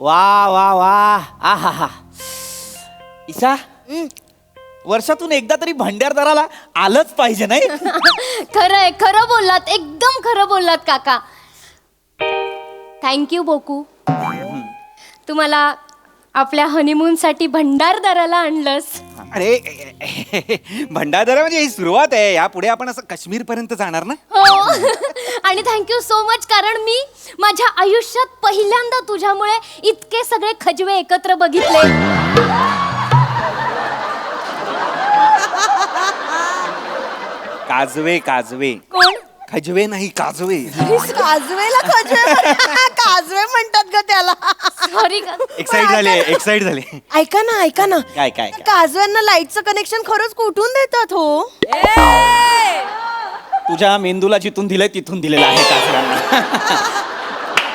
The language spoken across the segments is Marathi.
वा वा वा आहा हा. ईशा वर्षातून एकदा तरी भंडारदराला आलंच पाहिजे नाही. खरंय, खरं बोललात, एकदम खरं बोललात काका. थँक्यू बोकू. तुम्हाला आपल्या हनीमून साठी भंडारदराला आणलंस. अरे भंडारदरा म्हणजे ही सुरुवात आहे. यापुढे आपण असं काश्मीर पर्यंत जाणार ना. हो. आणि थँक्यू सो मच, कारण मी माझ्या आयुष्यात पहिल्यांदा तुझ्यामुळे इतके सगळे खजवे एकत्र बघितले. काजवे काजवे कोण? खजवे नाही काजवे. काजवेला काजवे म्हणतात ग त्याला. सॉरी. एक्साइट झाले. ऐका ना काय काय त्या काजव्यांना लाईटचं कनेक्शन खरंच कुठून देतात हो? तुझ्या मेंदूला जिथून दिलंय तिथून दिलेलं आहे काजव्यांना.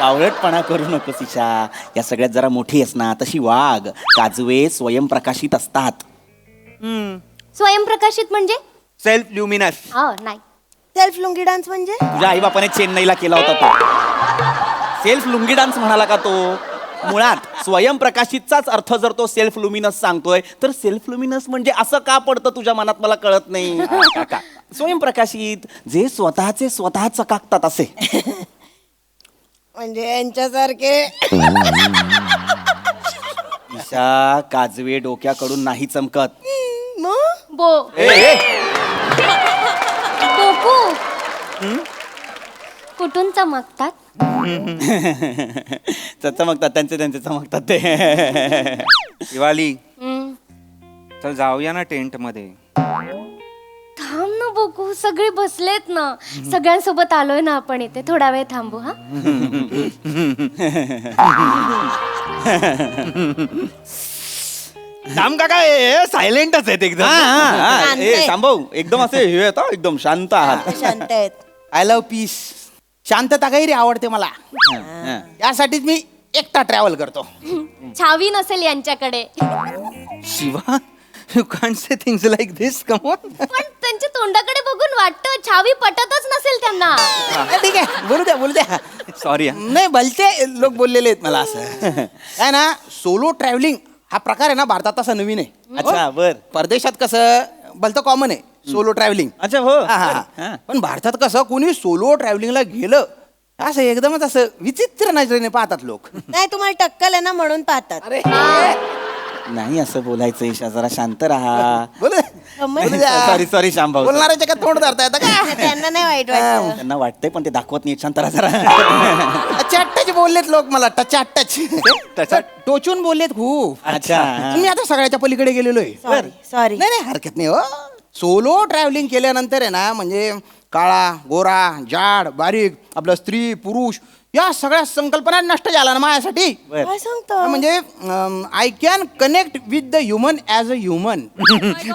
पावळटपणा करू नकोस ईशा. या सगळ्यात जरा मोठी आहेस ना, तशी वाघ. काजवे स्वयंप्रकाशित असतात. स्वयंप्रकाशित म्हणजे? Self luminous. नाही. सेल्फ लुंगी डान्स म्हणजे? तुझ्या आई बापाने चेन्नईला केला होता तो. सेल्फ लुंगी डान्स म्हणाला का तो? मुळात स्वयंप्रकाशितचाच अर्थ जर तो सेल्फ लुमिनस सांगतोय तर सेल्फ लुमिनस म्हणजे असं का पडतं तुझ्या मनात मला कळत नाही. काका, स्वयंप्रकाशित जे स्वतःचे स्वतः चकाकतात असे. म्हणजे यांच्यासारखे. ईशा, काजवे डोक्याकडून नाही चमकत. मग बोकू कुठून चमकतात? चमकतात त्यांचे चमकतात ते. दिवाळी चल जाऊया ना टेंट मध्ये. थांब ना बोकू, सगळे बसलेत ना. सगळ्यांसोबत आलोय ना आपण इथे. थोडा वेळ थांबू. हा, थांब काका सायलेंटच आहेत एकदम. थांबव. एकदम असे हे आहेत, एकदम शांत आहात. शांत आहेत. I love peace. शांतता गैरी आवडते मला. यासाठीच मी एकटा ट्रॅव्हल करतो. छावी नसेल यांच्याकडे. Shiva you can't say things like this. Come on. पण त्यांच्या तोंडाकडे बघून वाटतं छावी पटतच नसेल त्यांना. ठीक आहे, बोलू द्या. सॉरी. नाही, भलते लोक बोललेले आहेत मला असं. काय ना, सोलो ट्रॅव्हलिंग हा प्रकार आहे ना भारतात तसा नवीन आहे. अच्छा, बर. परदेशात कसं भलतं कॉमन आहे सोलो ट्रॅव्हलिंग. अच्छा, हो. पण भारतात कसं कोणी सोलो ट्रॅव्हलिंगला गेलं असं एकदमच असं विचित्र नजरेने पाहतात लोक. नाही, तुम्हाला टक्कल आहे ना म्हणून पाहतात. नाही असं बोलायचं ईशा, जरा शांत राहा. बोलू द्या. सॉरी शांभाऊ. बोलणाऱ्याच्या का तोंड धरता येतं का? त्यांना नाही वाईट वाटत. त्यांना वाटतंय पण ते दाखवत नाही. शांत राहा जरा. टच बोललेत लोक मला. टच टोचून बोललेत खूप. अच्छा. मी आता सगळ्याच्या पलीकडे गेलेलो आहे. सॉरी. नाही हरकत नाही हो. सोलो ट्रॅव्हलिंग केल्यानंतर आहे ना, म्हणजे काळा गोरा जाड बारीक आपलं स्त्री पुरुष या सगळ्या संकल्पना नष्ट झाल्या ना माझ्यासाठी. काय सांगतो? म्हणजे I can connect with the human as a human.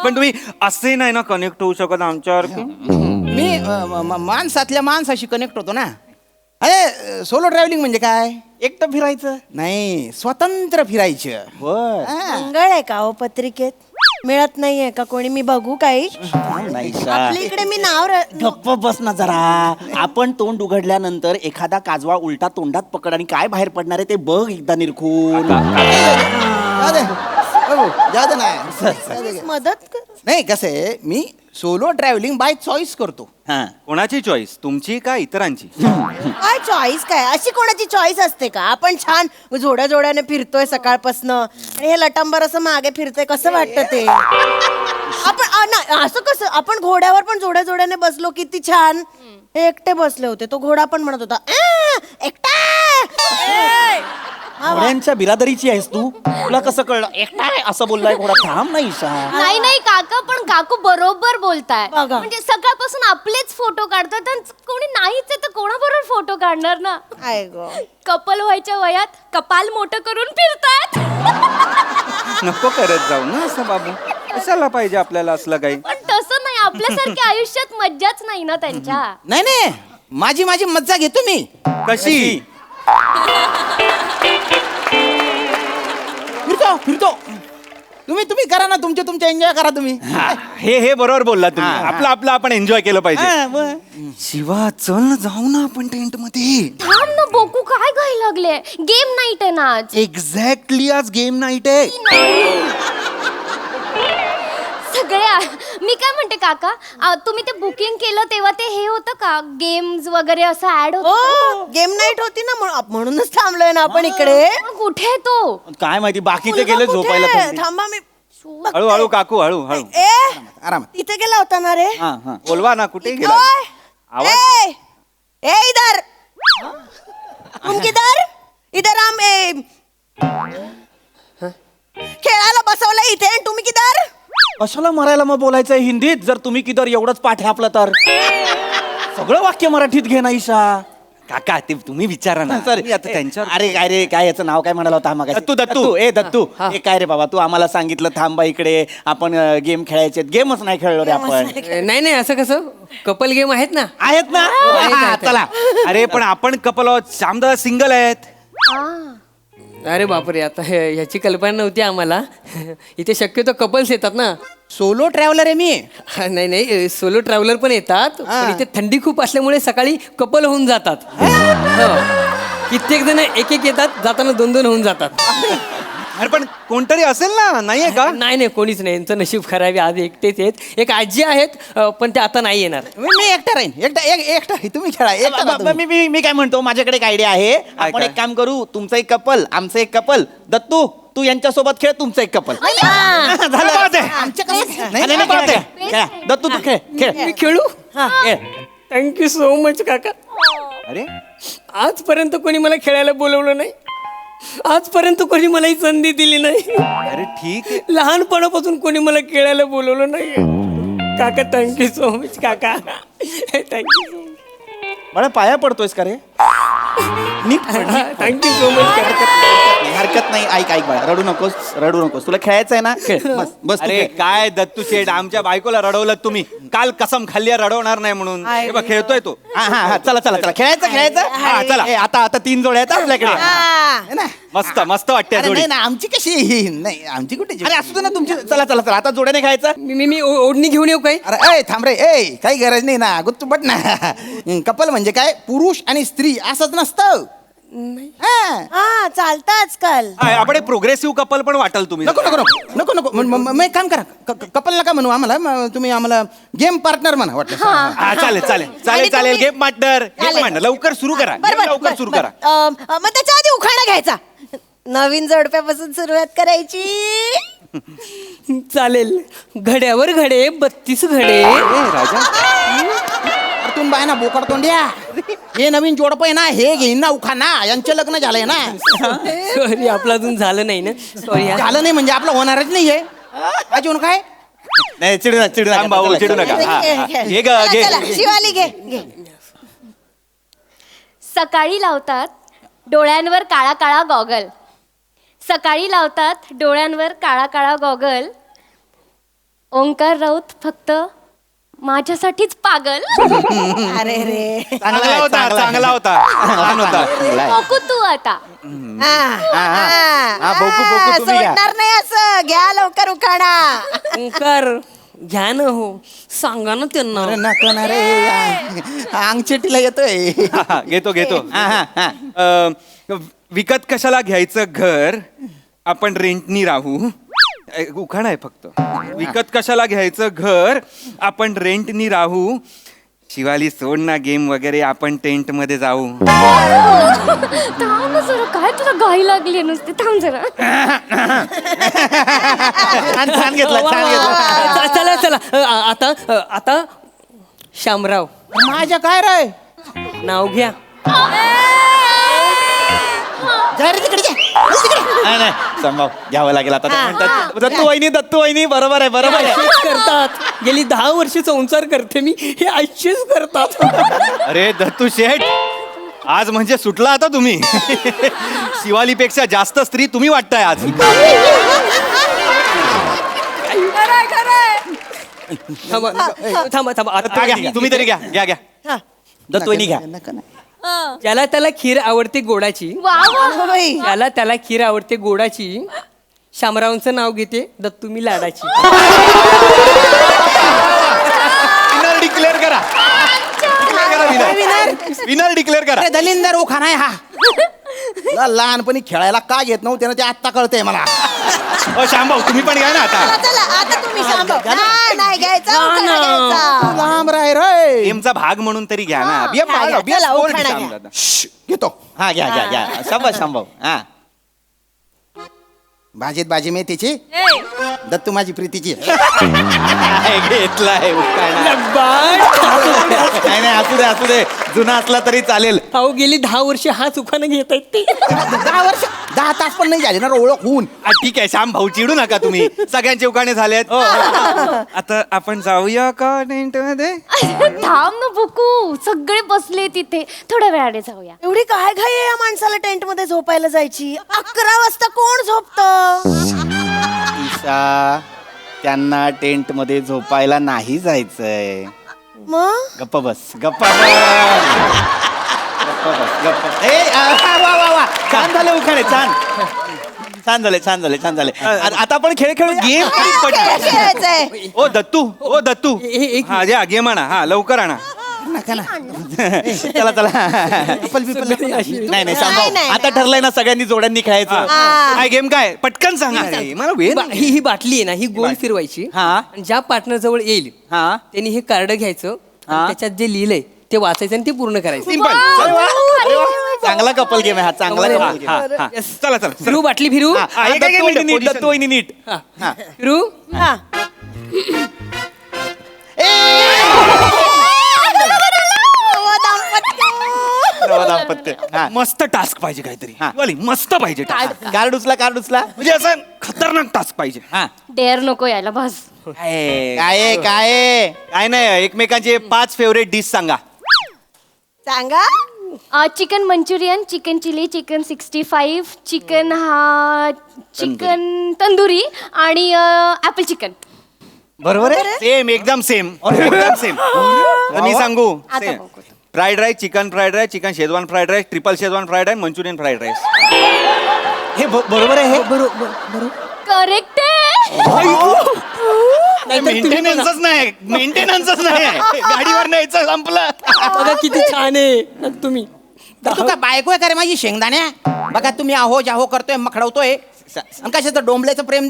पण तुम्ही असे नाही ना कनेक्ट होऊ शकत आमच्यावर. मी माणसातल्या माणसाशी कनेक्ट होतो ना. अरे सोलो ट्रॅव्हलिंग म्हणजे काय? एकटं फिरायचं. नाही, स्वतंत्र फिरायचं. बर. मंगळ आहे का हो पत्रिकेत? मिळत नाहीये का कोणी? मी बघू काही. नाही ईशा. आपल्या इकडे मी नाव गप्प बस ना जरा. आपण तोंड उघडल्यानंतर एखादा काजवा उलटा तोंडात पकड आणि काय बाहेर पडणार आहे ते बघ एकदा निरखून. जाऊ दे ना. मदत कर. नाही, कसं आहे, मी सोलो ट्रॅव्हलिंग बाय चॉईस करतो. हा. कोणाची चॉईस, तुमची का इतरांची? काय चॉईस काय? अशी कोणाची चॉईस असते का? आपण छान जोड्याने फिरतोय सकाळपासनं आणि हे लटांबर असं मागे फिरतोय, कसं वाटतं ते? आपण असं कसं? आपण घोड्यावर पण जोड्याने बसलो, किती छान. हे एकटे बसले होते, तो घोडा पण म्हणत होता एकटा. घोड्यांच्या बिरादरीची आहेस तू? तुला कसं कळलं एकटा आहे असं बोललाय घोडा? थांब ना ईशा. नाही काका, पण काकू बरोबर बोलताय. बघा. म्हणजे सकाळपासून आपलेच फोटो काढतात आणि कोणी नाहीच आहे तर कोणाबरोबर फोटो काढणार ना. I go. कपल व्हायच्या वयात कपाल मोठं करून फिरतात. नको करत जाऊ ना असं बाबू. कशाला पाहिजे आपल्याला असलं काही. पण तसं नाही, आपल्यासारख्या आयुष्यात मज्जाच नाही ना त्यांच्या. नाही, माझी मज्जा घेतो मी. कशी? फिरतो. तुम्ही करा ना, तुमचे एन्जॉय करा तुम्ही. हे बरोबर बोलला तुम्ही. आपलं आपण एन्जॉय केलं पाहिजे. शिवा चल ना, जाऊ ना आपण टेंट मध्ये. थांब ना बोकू काय घाई लागले? गेम नाईट आहे ना आज. एक्झॅक्टली आज गेम नाईट आहे. सगळ्या मी काय म्हणते काका, तुम्ही ते बुकिंग केलं तेव्हा ते हे होतं का, गेम्स वगैरे असं ऍड हो होत? गेम नाईट होती ना म्हणूनच थांबलोय ना आपण इकडे. कुठे आहे तो? काय माहिती बाकीचे मुलगा गेले कुठे झोपायला आहे? थंडीत. थांबा मी बघते. हळूहळू काकू हळूहळू ए आरामात. इथे गेला होता ना रे? हा हा बोलवा ना कुठे गेला ओय! आवाज ए ए इधर तुम किधर इधर हम खेळायला बसवलं इथे आणि तुम्ही किधर? कशाला मरायला मग बोलायचंय हिंदीत? जर तुम्ही किदर एवढंच पाठ आहे आपलं तर सगळं वाक्य मराठीत घे ना ईशा. काका ते तुम्ही विचारा ना. सर मी आता त्यांच्यावर अरे काय रे, काय याचं नाव काय म्हणाला होता मग? दत्तू. ए दत्तू, ए काय रे बाबा, तू आम्हाला सांगितलं थांबा इकडे, आपण गेम खेळायचे. गेमच नाही खेळलो रे आपण. नाही नाही असं कसं, कपल गेम आहेत ना. आहेत ना? आहेत, हा, आहेत. चला. अरे पण आपण कपल आहोत, श्यामदादा सिंगल आहेत. अरे बापरे, आता ह्याची कल्पना नव्हती आम्हाला. इथे शक्यतो कपल्स येतात ना. सोलो ट्रॅव्हलर आहे मी. नाही नाही, सोलो ट्रॅव्हलर पण येतात, पण इथे थंडी खूप असल्यामुळे सकाळी कपल होऊन जातात. हो. कित्येक जण एक एक येतात, जाताना दोन दोन होऊन जातात. अरे पण कोणतरी असेल ना, नाहीये का? नाही नाही, कोणीच नाही. यांचं नशीब खराब, आज एकटेच आहेत. एक आजी आहेत, पण ते आता नाही येणार. मी एकटा राहीन. एकटा तुम्ही खेळा. एकटा राहा तुम्ही. मी काय म्हणतो, माझ्याकडे एक आयडिया आहे. आपण काय? एक काम करू, तुमचं एक कपल, आमचं एक कपल. दत्तू तू यांच्यासोबत खेळ, तुमचं एक कपल. झालं. बात आहे. आमच्या कसं नाही, नाही, नाही, नाही, खेळ, खेळ. दत्तू तू खेळ खेळ मी खेळू. खेळ. थँक्यू सो मच काका. अरे आजपर्यंत कोणी मला खेळायला बोलवलं नाही. आजपर्यंत कोणी मला ही संधी दिली नाही. अरे ठीक आहे. लहानपणापासून कोणी मला खेळायला बोलवलं नाही. काका थँक्यू सो मच काका. Thank you so much. मला पाया पडतोयस का रे? थँक्यू सो मच काका. हरकत नाही. ऐक बाळा, रडू नकोस. तुला खेळायचं आहे ना, खेळ. बस तू अरे खेळ. काय दत्तू शेठ, आमच्या बायकोला रडवलं तुम्ही. काल कसम खाल्ली रडवणार नाही म्हणून. हे बघ, खेळतोय तो. हा चला खेळायचं. हा, चला. ए, आता 3 जोड्या आहेत आपल्याकडे. है ना? मस्त मस्त वाटते अरे जोडी. नाही ना, आमची कशी नाही, आमची कुठे अरे असू दे ना तुमची. चला आता जोड्याने खेळायचं. मी ओढणी घेऊन येऊ काय? अरे थांब रे, ए काही गरज नाही ना, गुत्तू बट ना. कपल म्हणजे काय, पुरुष आणि स्त्री असंच नसतं. हा. हा चालतं आजकाल. आपण एक प्रोग्रेसिव्ह कपल पण वाटल तुम्ही. नको मग एक काम करा, कपल नका म्हणू आम्हाला, तुम्ही आम्हाला गेम पार्टनर म्हणा वाटलं. हा, चालेल तुम्ही- गेम पार्टनर लवकर सुरू करा. बरं, Game लवकर सुरू करा. मग त्याच्या आधी उखाणा घ्यायचा. नवीन जोडप्यापासून सुरुवात करायची. चालेल. घड्यावर घडे 32 घडे. तुम्ही बाय ना बोकड तोंड्या, हे नवीन जोडप आहे ना, हे घेईन ना उखाना, यांचे लग्न झालंय ना. सॉरी, आपलं अजून झालं नाही ना. सॉरी. झालं नाही म्हणजे आपलं होणारच नाहीये. अजून काय? नाही चिडू नका. थांब भाऊ, चिडू नका. हा, हा. घे ग, घे. चला, शिवाली घे. सकाळी लावतात डोळ्यांवर काळा काळा गॉगल. सकाळी लावतात डोळ्यांवर काळा काळा गॉगल. ओंकार राऊत फक्त माझ्यासाठीच पागल. अरे रे चांगला होता. छान होता. बघू तू आता. बोकू तुम्ही घ्या. सोडणार नाही असं. घ्या लवकर उखाणा. ओंकार घ्या ना हो, सांगा ना त्यांना. अरे नका ना रे, अंगचेटीला येतोय. घेतो. विकत कशाला घ्यायचं घर, आपण रेंटनी राहू. उखाणा आहे फक्त. विकत कशाला घ्यायचं घर, आपण रेंटनी राहू. शिवाली सोड ना गेम वगैरे, आपण टेंट मध्ये जाऊ. थांब ना जरा, काय तुला घाई लागली नुसती. थांब जरा. छान घेतला. चला. आता शामराव माझ्या काय रे, नाव घ्या. जा रे तिकडे, नाही संभाव घ्यावं लागेल आता. ते म्हणतात, दत्तू वहिनी बरोबर आहे. असेच करतात. गेली 10 वर्ष संसार करते मी, हे असेच करतात. अरे दत्तू शेठ, आज म्हणजे सुटला आता तुम्ही. शिवालीपेक्षा जास्त स्त्री तुम्ही वाटताय आज. थांबा. आता घ्या, तुम्ही तरी घ्या. दत्तू वहिनी घ्या. नका ना. ज्याला त्याला खीर आवडते गोडाची. वा वा. बाई. ज्याला त्याला खीर आवडते गोडाची. शामरावांचं नाव घेते दत्तू मी लाडाची. विनर डिक्लेअर करा. विनर डिक्लेअर करा. अरे दलिंदर उखाणा आहे हा. तुला लहानपणी खेळायला का घेत नव्हते ना ते आत्ता कळतंय मला. शामभाऊ तुम्ही पण घ्या ना आता. चला चला आता तुम्ही शांत. नाही घ्यायचा उखाणा घ्यायचा. लांब राय रे. गेमचा भाग म्हणून तरी घ्या ना. हा, बे, घ्या, बे, बे, चला, sport उखाणा शाम घ्या. दादा. घेतो. हा घ्या घ्या घ्या शाबास शांभाऊ हा भाजीत भाजी मेथीची दत्तू माझी प्रीतीची. घेतलाय उखाणा. नाही नाही असू दे जुना असला तरी चालेल. अहो गेली 10 वर्ष हाच उखाणा घेत आहेत ते. 10 वर्ष 10 तास पण नाही झाले ना ओळख होऊन. ठीक आहे श्याम भाऊ चिडू नका तुम्ही. सगळ्यांचे उखाणे झालेत. आता आपण जाऊया का टेंट मध्ये? थांब ना बुकू, सगळे बसले तिथे, थोड्या वेळाने जाऊया. एवढी काय घाई आहे या माणसाला टेंट मध्ये झोपायला जायची. 11 वाजता कोण झोपतं? ईशा त्यांना टेंट मध्ये झोपायला नाही जायचंय. मग गप्प बस गप्प ए वा छान झाले उखाणे छान झाले. आता आपण खेळ खेळू गेम. काय खेळायचंय? ओ दत्तू एक हा द्या गेम आणा. हा लवकर आणा. चला नाही शांभाऊ नाही. आता ठरलंय ना सगळ्यांनी जोड्यांनी खेळायचं. काय गेम काय पटकन सांगा. मला वेळ नाही. ही बाटली आहे ना, ही गोल फिरवायची हा. आणि ज्या पार्टनर जवळ येईल हा त्यांनी हे कार्ड घ्यायचं आणि हा. त्याच्यात जे लिहिलंय ते वाचायचं आणि ते पूर्ण करायचं. सिंपल. चांगला कपल गेम आहे हा चांगला कपल गेम. हा चला फिरू बाटली फिरू. दत्तू वहिनी नीट हा. फिरू. हा. दाम्पत्य हा. मस्त टास्क पाहिजे काहीतरी. हा. वाली, मस्त पाहिजे टास्क. कार्ड उचला म्हणजे असं खतरनाक टास्क पाहिजे. हा डेअर नको यायला बस. काय नाही एकमेकांचे 5 फेवरेट डिश सांगा. सांगा. Chicken Manchurian, chicken chilli, chicken 65, chicken tandoori आणि ऍपल चिकन. बरोबर आहे. सेम एकदम सेम. मी सांगू fried rice, chicken fried rice, chicken Schezwan fried rice, triple Schezwan fried rice, Manchurian fried rice. हे बरोबर आहे हे. करेक्ट आहे. मेंटेनन्सच नाही. गाडीवर न्यायचं संपलं. बघा किती छान आहे तुम्ही. तू काय बायको आहे का रे माझी शेंगदाण्या? बघा तुम्ही आहो जाहो करतोय मखडवतोय. आणि कशाचं डोंबल्याचं प्रेम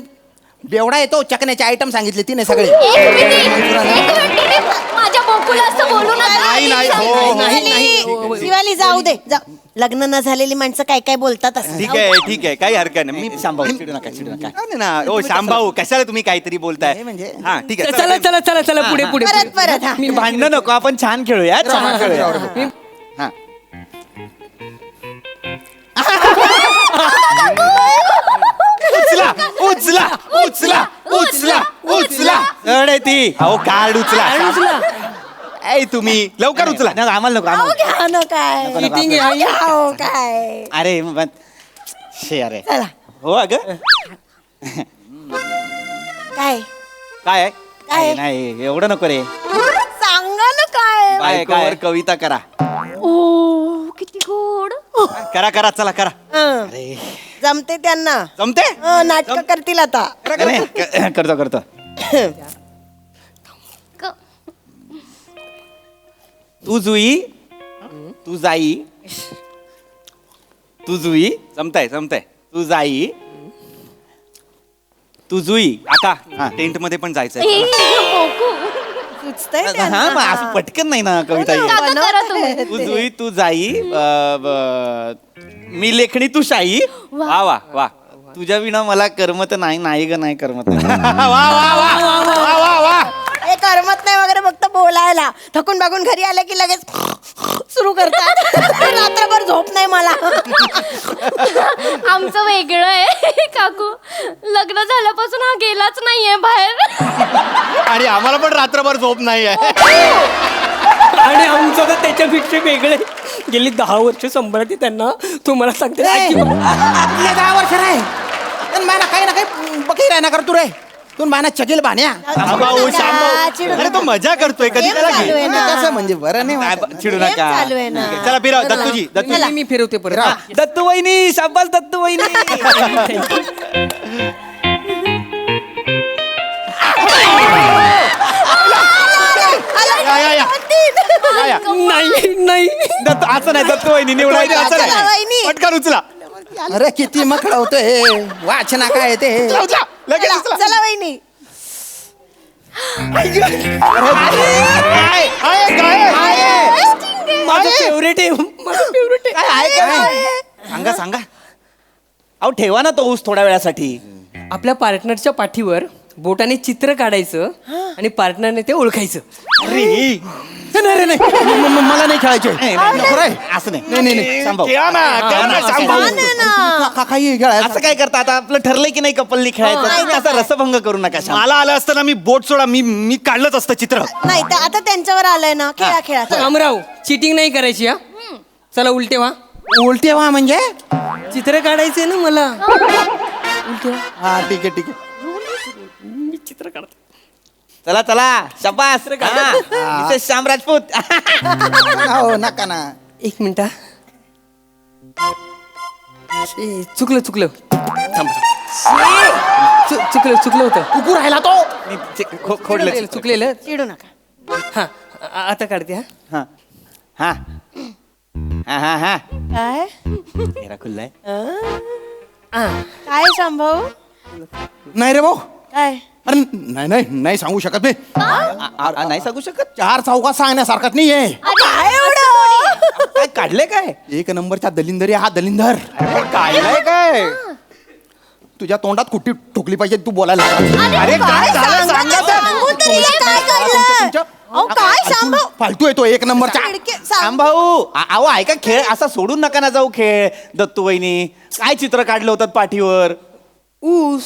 बेवडा येतो. चकण्याचे आयटम सांगितले तिने सगळे. एक मिनिट. माझ्या बोकुला असं बोलू नका. शिवाली जाऊ दे. लग्न न झालेली माणसं काय काय बोलतात असं. ठीक आहे काही हरकत नाही. मी शांभाऊ चिडू नका नाही ना. ओ श्यामभाऊ कशाला तुम्ही काहीतरी बोलताय. म्हणजे हा ठीक आहे चला पुढे पुढे परत हा. मी भांडणं नको आपण छान खेळूया छान खेळूया. हा. उचला चढ आहे ती. अहो कार्ड उचला. ऐ तुम्ही लवकर उचला. नाही, आम्हाला नको अहो, आम्हाला घ्या ना काय. Eating आहे. अहो, काय. अरे शे अरे चला. हो अगं काय काय आहे? काय? नाही एवढं नको रे. सांगा ना काय. बायकोवर कविता करा. ओ किती गोड. करा चला करा. हं. अरे जमते त्यांना. जमते. नाटक करतील आता. नाही, करतो तू जुई तू जाई तू जुई जमताय तू जाई तू जुई. आता हा. टेंट मध्ये पण जायचंय. बोकू. सुचतंय हा त्यांना. मग असं पटकन नाही ना कविता ही. काका करा तुम्ही. तू जुई तू जाई मी लेखणी तू शाई. वा वा वा. तुझ्या विना मला करमत नाही ग नाही करमत नाही. हे करमत नाही वगैरे फक्त बोलायला. थकून बागून घरी आले की लगेच सुरू करतात. रात्रभर झोप नाही मला. आमचं वेगळं आहे काकू. लग्न झाल्यापासून हा गेलाच नाहीये बाहेर. आणि आम्हाला पण रात्रभर झोप नाहीये. आणि आमचं तर त्याच्यापेक्षा वेगळे. गेली 10 वर्ष संभाळते त्यांना. तुम्हाला सांगते अजिबात. 10 वर्ष राय मला काही ना काही बघी राहणार कर तू रे. तू बाना चगेल बाण्या. चिडू अरे तो मजा करतोय कधी त्याला चालू आहे घे. ना. कसं म्हणजे बरं नाही वाटत. चिडू गेम नका. चालू आहे ना. चला फिरव दत्तूजी. मी फिरवते परत. दत्तू वहिनी शाबास दत्तू वहिनी. या. नाही नाही दत्त असं नाही दत्त वहिनी निवडायचं असं चला, नाही वहिनी. पटकन उचला अरे किती मखळ होतं हे वाचना काय ते उचला, उचला. लगेच चला, उचला. चला वहिनी. माझं फेवरेट आहे माझं फेवरेट आहे सांगा सांगा अहो ठेवा ना तो ऊस थोड्या वेळासाठी आपल्या पार्टनरच्या पाठीवर बोटाने चित्र काढायचं आणि पार्टनरने ते ओळखायचं. अरे नाही मला नाही खेळायचे नको रे. असं नाही नाही, नाही. सांभाळू. खेळा ना, हा, खेळा हा, ना, असं सांभाळू. नाही. छान आहे ना. काही खेळायचं असं काय करता आता आपलं ठरलंय की नाही कपलनी खेळायचं तुम्ही असा रसभंग करू नका श्याम. मला आलं असतं ना मी बोट सोडा मी काढलंच असतं चित्र नाही तर आता त्यांच्यावर आलंय ना खेळा खेळा चला. रामराव चिटिंग नाही करायची हा चला उलटे व्हा. उलटे व्हा म्हणजे चित्र काढायचंय ना मला. उलटे व्हा. हा ठीक आहे ठीक आहे मी चित्र काढतो. चला चला शबास हा, मिसेस श्याम राजपूत हो नका ना एक मिनिट हा. ए, चुकलं चुकलं थांब. चुकलं होतं. कुकू राहिला तो खोडलं चुकलेलं चिडू नका. हा आता काढते हा. हा हा हा हा हा काय मेरा खुल्ला है काय संभव नाही रे भाऊ काय अरे नाही नाही नाही सांगू शकत मी नाही सांगू शकत चार चौकात सांगण्यासारखंच नाहीये काय एवढं काय काढले काय एक नंबरचा दलिंदर आहे हा दलिंदर काढलाय काय तुझ्या तोंडात कुठे ठोकली पाहिजे तू बोलायला लागला. अरे काय झालं सांगा तर. सांगू तर हिला काय काढलं अहो काय संभव फालतू आहे तो एक नंबरचा खिडकी श्याम सांग भाऊ अहो ऐका खेळ असा सोडून नका ना जाऊ खेळ दत्तू वहिनी काय चित्र काढलं होतं पाठीवर ऊस